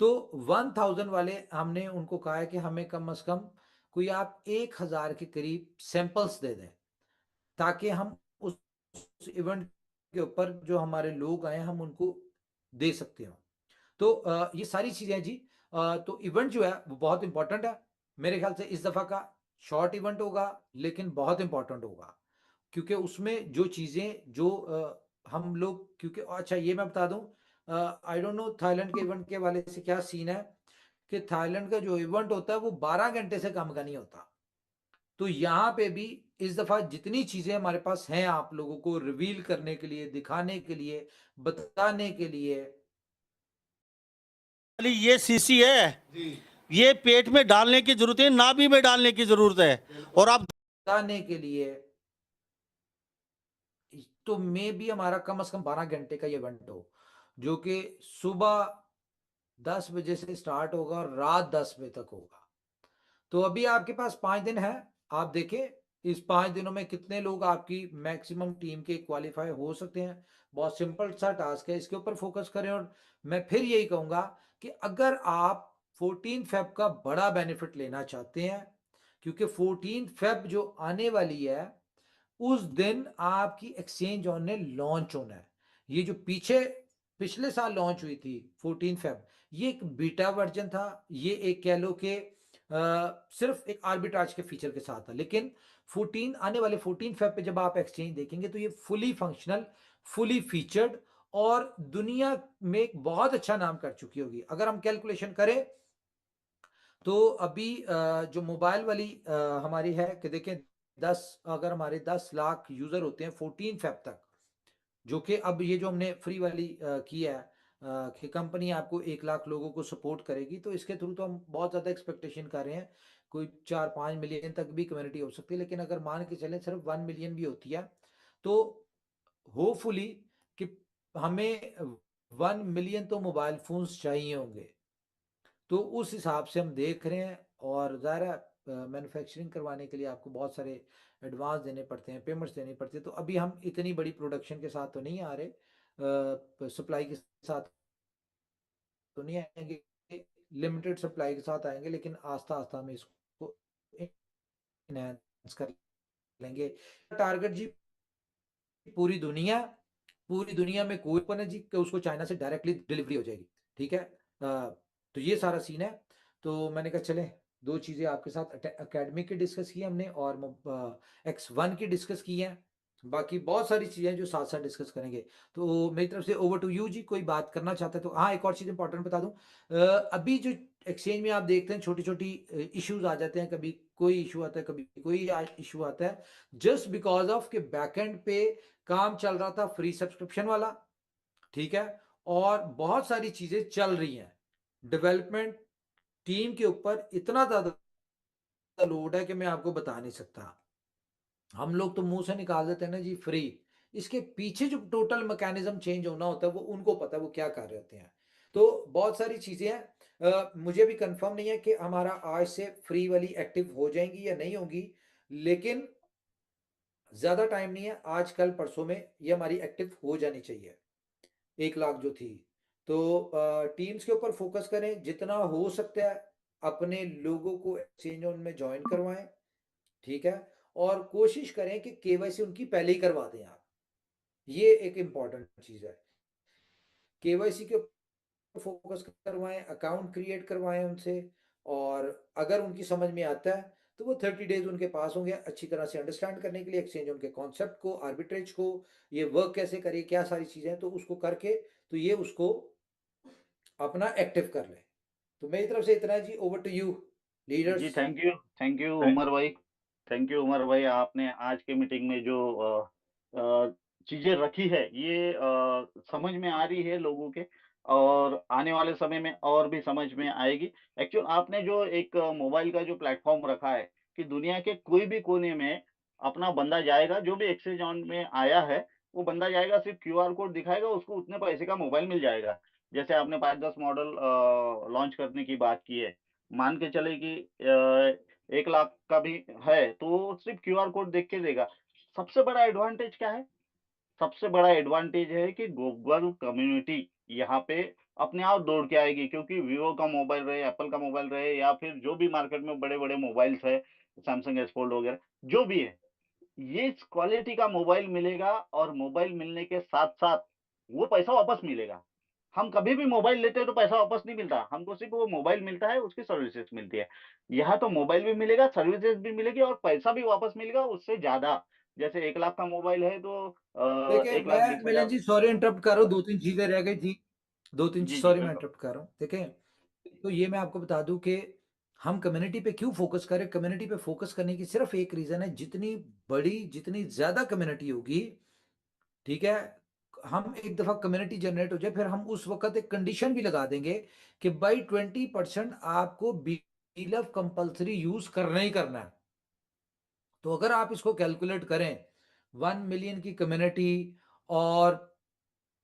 तो 1000 वाले हमने उनको कहा है कि हमें कम से कम कोई आप 1000 के करीब सैंपल्स दे दें, ताकि हम उस इवेंट के ऊपर जो हमारे लोग आए हम उनको दे सकते हो। तो ये सारी चीजें जी, तो इवेंट जो है वो बहुत इंपॉर्टेंट है। मेरे ख्याल से इस दफा का शॉर्ट इवेंट होगा, लेकिन बहुत इंपॉर्टेंट होगा, क्योंकि उसमें जो चीजें जो हम लोग, क्योंकि अच्छा ये मैं बता दूं, आई डोंट नो थाईलैंड के इवेंट के वाले से क्या सीन है, कि थाईलैंड का जो इवेंट होता है वो 12 घंटे से कम का नहीं होता। तो यहाँ पे भी इस दफा जितनी चीजें हमारे पास हैं आप लोगों को रिवील करने के लिए, दिखाने के लिए, बताने के लिए, ये सीसी है, ये पेट में डालने की जरूरत है, नाभि में डालने की जरूरत है, और आप बताने के लिए, तो मे भी हमारा कम से कम 12 घंटे का ये इवेंट हो, जो कि सुबह 10 बजे से स्टार्ट होगा और रात 10 बजे तक होगा। तो अभी आपके पास 5 दिन है, आप देखें इस 5 दिनों में कितने लोग आपकी मैक्सिमम टीम के क्वालिफाई हो सकते हैं। बहुत सिंपल सा टास्क है, इसके ऊपर फोकस करें। और मैं फिर यही कहूंगा कि अगर आप 14 फेब का बड़ा बेनिफिट लेना चाहते हैं, क्योंकि 14 फेब जो आने वाली है उस दिन आपकी एक्सचेंज ऑन ने लॉन्च होना है। ये जो पिछले साल लॉन्च हुई थी 14 फेब, ये एक बीटा वर्जन था, ये एक कह लो कि सिर्फ एक आर्बिट्राज के फीचर के साथ था, लेकिन 14 आने वाले 14 फेब पे जब आप एक्सचेंज देखेंगे तो ये फुली फंक्शनल, फुली फीचर्ड और दुनिया में एक बहुत अच्छा नाम कर चुकी होगी। अगर हम कैलकुलेशन करें तो अभी जो मोबाइल वाली हमारी है कि देखें, अगर हमारे 10 लाख यूजर होते हैं 14 फेब तक, जो कि अब ये जो हमने फ्री वाली की है कि कंपनी आपको 1 लाख लोगों को सपोर्ट करेगी, तो इसके थ्रू तो हम बहुत ज़्यादा एक्सपेक्टेशन कर रहे हैं, कोई 4-5 मिलियन तक भी कम्युनिटी हो सकती है। लेकिन अगर मान के चलें सिर्फ 1 मिलियन भी होती है, तो होपफुली कि हमें 1 मिलियन तो मोबाइल फोन्स चाहिए होंगे। तो उस हिसाब से हम देख रहे हैं, और ज़ाहिर मैन्युफैक्चरिंग करवाने के लिए आपको बहुत सारे एडवांस देने पड़ते हैं, पेमेंट्स देनी पड़ती है। तो अभी हम इतनी बड़ी प्रोडक्शन के साथ तो नहीं आ रहे, सप्लाई के साथ तो नहीं आएंगे, लिमिटेड सप्लाई के साथ आएंगे, लेकिन आस्ता आस्ता हम इसको इनहेंस कर लेंगे। टारगेट जी पूरी दुनिया में कोई ओपन है जी कि उसको चाइना से डायरेक्टली डिलीवरी हो जाएगी, ठीक है। तो ये सारा सीन है। तो मैंने कहा चले 2 चीज़ें आपके साथ एकेडमी की डिस्कस की हमने, और X1 की डिस्कस की है, बाकी बहुत सारी चीज़ें जो साथ साथ डिस्कस करेंगे। तो मेरी तरफ से ओवर टू यू जी, कोई बात करना चाहते हैं तो। हाँ, एक और चीज़ इंपॉर्टेंट बता दूं, अभी जो एक्सचेंज में आप देखते हैं छोटी छोटी इश्यूज आ जाते हैं, कभी कोई इशू आता है, कभी कोई इशू आता है, जस्ट बिकॉज ऑफ के बैकएंड पे काम चल रहा था फ्री सब्सक्रिप्शन वाला, ठीक है, और बहुत सारी चीजें चल रही हैं, डेवलपमेंट टीम के ऊपर इतना ज्यादा लोड है कि मैं आपको बता नहीं सकता। हम लोग तो मुंह से निकाल देते हैं ना जी फ्री, इसके पीछे जो टोटल मैकेनिज्म चेंज होना होता है वो उनको पता है, वो क्या कर रहे होते हैं। तो बहुत सारी चीजें हैं, मुझे भी कंफर्म नहीं है कि हमारा आज से फ्री वाली एक्टिव हो जाएंगी या नहीं होगी, लेकिन ज्यादा टाइम नहीं है, आज कल परसों में ये हमारी एक्टिव हो जानी चाहिए, 1 लाख जो थी। तो टीम्स के ऊपर फोकस करें, जितना हो सकता है अपने लोगों को एक्सचेंज ऑन में ज्वाइन करवाएं, ठीक है, और कोशिश करें कि केवाईसी उनकी पहले ही करवा दें आप। ये एक इम्पॉर्टेंट चीज है, केवाईसी के ऊपर फोकस करवाएं, अकाउंट क्रिएट करवाएं उनसे, और अगर उनकी समझ में आता है तो वो 30 डेज उनके पास होंगे अच्छी तरह से अंडरस्टैंड करने के लिए एक्सचेंज उनके कॉन्सेप्ट को, आर्बिट्रेज को, ये वर्क कैसे करिए, क्या सारी चीजें हैं, तो उसको करके तो ये उसको अपना एक्टिव कर ले। तो मेरी तरफ से इतना है जी, ओवर टू यू जी, लीडर्स। थैंक यू उमर भाई। थैंक यू उमर भाई, आपने आज के मीटिंग में जो चीज़ें रखी है ये समझ में आ रही है लोगों के, और आने वाले समय में और भी समझ में आएगी। एक्चुअल आपने जो एक मोबाइल का जो प्लेटफ़ॉर्म रखा है कि दुनिया के कोई भी कोने में अपना बंदा जाएगा, जो भी एक्सचेंज ऑन में आया है, वो बंदा जाएगा, सिर्फ़ क्यूआर कोड दिखाएगा, उसको उतने पैसे का मोबाइल मिल जाएगा। जैसे आपने 5-10 मॉडल लॉन्च करने की बात की है। मान के चले कि 1 लाख का भी है, तो वो सिर्फ़ क्यूआर कोड देख के देगा। सबसे बड़ा एडवांटेज क्या है? सबसे बड़ा एडवांटेज है कि गूगल कम्युनिटी यहाँ पे अपने आप दौड़ के आएगी, क्योंकि वीवो का मोबाइल रहे, एप्पल का मोबाइल रहे, या फिर जो भी मार्केट में बड़े-बड़े मोबाइल्स है, सैमसंग एस फोल्ड वगैरह, जो भी है, ये इस क्वालिटी का मोबाइल मिलेगा, और मोबाइल मिलने के साथ-साथ वो पैसा वापस मिलेगा। हम कभी भी मोबाइल लेते हैं तो पैसा वापस नहीं मिलता, हमको सिर्फ़ वो मोबाइल मिलता है, उसकी सर्विसेज़ मिलती है। यहाँ तो मोबाइल भी मिलेगा, सर्विसेज़ भी मिलेगी, और पैसा भी वापस मिलेगा उससे ज़्यादा। जैसे 1 लाख का मोबाइल है तो देखिए, मैं मिलन 1,20,000। जी सॉरी इंटरप्ट कर रहा हूँ, 2-3 चीजें रह गई थी, 2-3 जी, जी, सॉरी मैं बिल्कुल। इंटरप्ट कर रहा हूँ। देखें, तो ये मैं आपको बता दूं कि हम कम्युनिटी पे क्यों फोकस करें। कम्युनिटी पे फोकस करने की सिर्फ एक रीजन है, जितनी बड़ी, जितनी ज्यादा कम्युनिटी होगी, ठीक है, हम एक दफा कम्युनिटी जनरेट हो जाए, फिर हम उस वक्त एक कंडीशन भी लगा देंगे कि भाई 20% आपको बीलव कंपल्सरी यूज करना ही करना है। तो अगर आप इसको कैलकुलेट करें, 1 मिलियन की कम्युनिटी और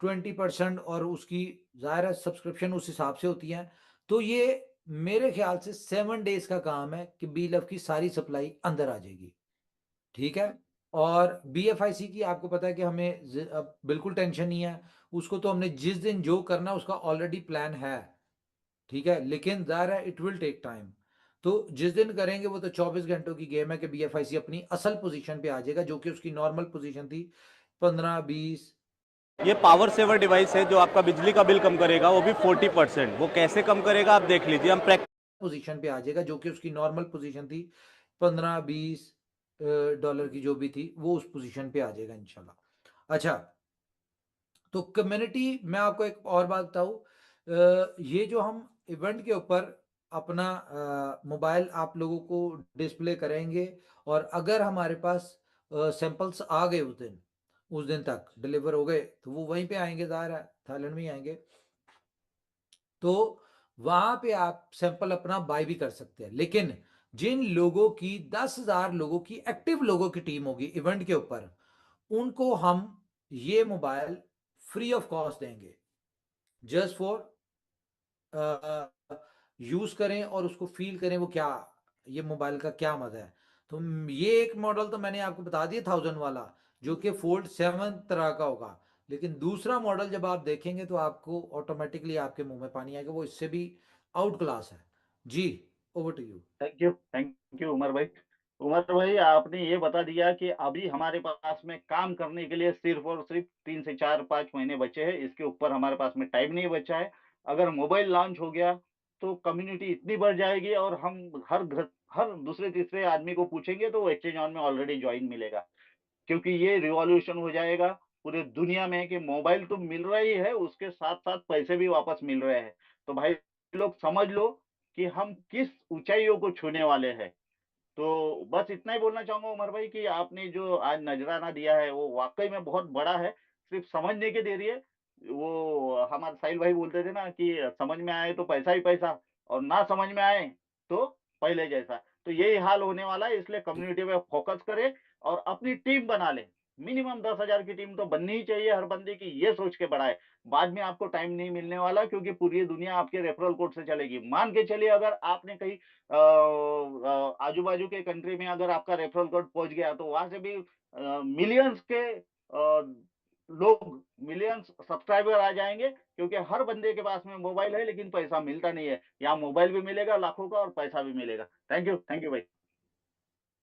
20% और उसकी ज़ाहिर है सब्सक्रिप्शन उस हिसाब से होती है, तो ये मेरे ख्याल से 7 डेज का काम है कि बीलव की सारी सप्लाई अंदर आ जाएगी, ठीक है। और बीएफआईसी की आपको पता है कि हमें अब बिल्कुल टेंशन नहीं है, उसको तो हमने जिस दिन जो करना है उसका ऑलरेडी प्लान है, ठीक है, लेकिन ज़ाहिर है इट विल टेक टाइम। तो जिस दिन करेंगे वो तो 24 घंटों की गेम है कि बीएफआईसी अपनी असल पोजीशन पे आ जाएगा, जो कि उसकी नॉर्मल पोजीशन थी 15-20। ये पावर सेवर डिवाइस है जो आपका बिजली का बिल कम करेगा, वो भी 40%। वो कैसे कम करेगा आप देख लीजिए, हम पोजीशन पे आ जाएगा, जो कि उसकी नॉर्मल पोजीशन थी 15-20 डॉलर की जो भी थी, वो उस पोजीशन पे आ जाएगा इंशाल्लाह। अच्छा, तो कम्युनिटी, मैं आपको एक और बात बताऊं, ये जो हम इवेंट के ऊपर अपना मोबाइल आप लोगों को डिस्प्ले करेंगे, और अगर हमारे पास सैंपल्स आ गए उस दिन तक डिलीवर हो गए, तो वो वहीं पे आएंगे, ज़ाहिर है थाईलैंड में ही आएंगे, तो वहां पे आप सैंपल अपना बाय भी कर सकते हैं। लेकिन जिन लोगों की 10,000 लोगों की एक्टिव लोगों की टीम होगी इवेंट के ऊपर, उनको हम ये मोबाइल फ्री ऑफ कॉस्ट देंगे, जस्ट फॉर यूज करें और उसको फील करें वो क्या, ये मोबाइल का क्या मजा है। तो ये एक मॉडल तो मैंने आपको बता दिया 1000 वाला, जो कि फोल्ड 7 तरह का होगा, लेकिन दूसरा मॉडल जब आप देखेंगे तो आपको ऑटोमेटिकली आपके मुंह में पानी आएगा, वो इससे भी आउट क्लास है जी। Over to you. Thank you Umar भाई। उमर भाई, आपने ये बता दिया कि अभी हमारे पास में काम करने के लिए सिर्फ़ और सिर्फ़ 3 से 4-5 महीने बचे हैं, इसके ऊपर हमारे पास में टाइम नहीं बचा है। अगर मोबाइल लॉन्च हो गया, तो कम्युनिटी इतनी बढ़ जाएगी, और हम हर दूसरे-तीसरे आदमी को पूछेंगे तो वो एक्सचेंज ऑन में ऑलरेडी जॉइन मिलेगा। क्योंकि ये रिवॉल्यूशन हो जाएगा पूरे दुनिया में कि मोबाइल तो मिल रहा ही है, उसके साथ-साथ पैसे भी वापस मिल रहे हैं। तो भाई लोग समझ लो कि हम किस ऊँचाइयों को छूने वाले हैं। तो बस इतना ही बोलना चाहूँगा उमर भाई कि आपने जो आज नज़राना दिया है वो वाक़ई में बहुत बड़ा है, सिर्फ़ समझने की देरी है। वो हमारे साहिल भाई बोलते थे ना कि समझ में आए तो पैसा ही पैसा, और ना समझ में आए तो पहले जैसा। तो यही हाल होने वाला है, इसलिए कम्युनिटी पे फ़ोकस करें और अपनी टीम बना लें। मिनिमम 10,000 की टीम तो बननी ही चाहिए हर बंदे की, ये सोच के बढ़ाएँ। बाद में आपको टाइम नहीं मिलने वाला, क्योंकि पूरी दुनिया आपके रेफरल कोड से चलेगी। मान के चलिए अगर आपने कहीं आजू-बाजू के कंट्री में अगर आपका रेफरल कोड पहुँच गया, तो वहाँ से भी मिलियंस के लोग मिलियंस सब्सक्राइबर आ जाएंगे, क्योंकि हर बंदे के पास में मोबाइल है लेकिन पैसा मिलता नहीं है। यहाँ मोबाइल भी मिलेगा लाखों का और पैसा भी मिलेगा। थैंक यू भाई।